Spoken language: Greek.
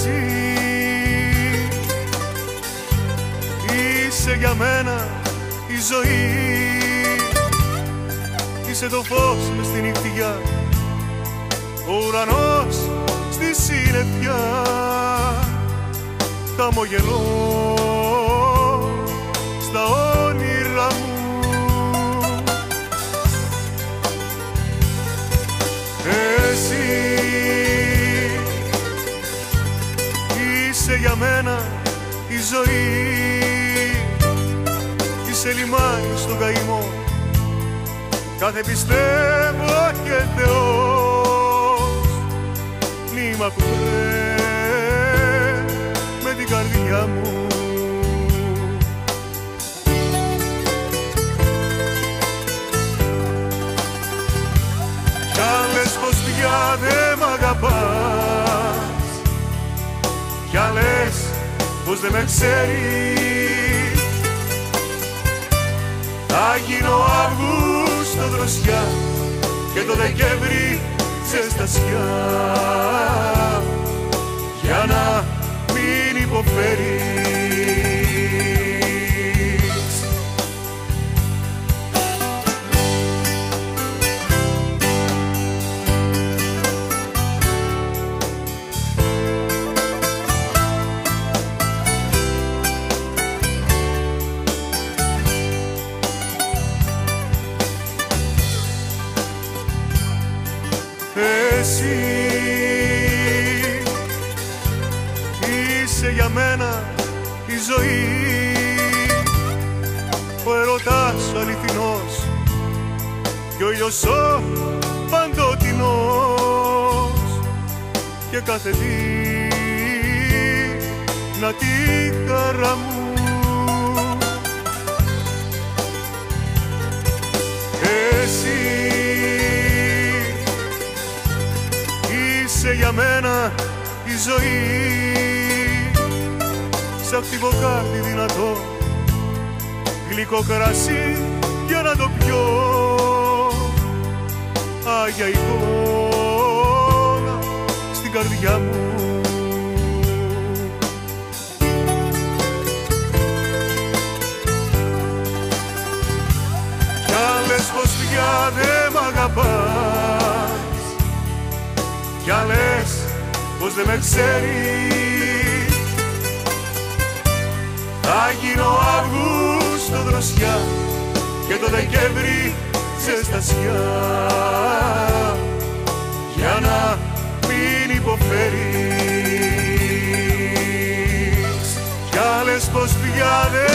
Εσύ είσαι για μένα η ζωή, είσαι το φως μες στη νυχτιά, ο ουρανός στη συννεφιά, χαμογελώ στα όνειρα μου. Εσύ είσαι για μένα η ζωή, είσαι λιμάνι στον καημό, κάθε πιστεύω και Θεός, νήμα που με την καρδιά μου. Κι αν λες πως πια δε μ' αγαπάς, κι αν λες πως δεν με ξέρεις, θα γίνω Αύγουστο δροσιά και το Δεκέμβρη ζεστασιά, για να μην υποφέρεις. Εσύ είσαι για μένα η ζωή, ο ερωτάς ο αληθινός και ο ήλιος ο παντοτινός, και κάθε τι να τη χαρά μου. Εσύ είσαι για μένα η ζωή, σαν χτυποκάρδι δυνατό, γλυκό κρασί για να το πιω, Άγια εικόνα στην καρδιά μου. Κι αν λες πως πια δε μ' αγαπάς, κι αν λες πως δεν με ξέρεις, θα γίνω Αύγουστο δροσιά και το Δεκέμβρη ζεστασιά, για να μην υποφέρεις. Κι αν λες πως πια δεν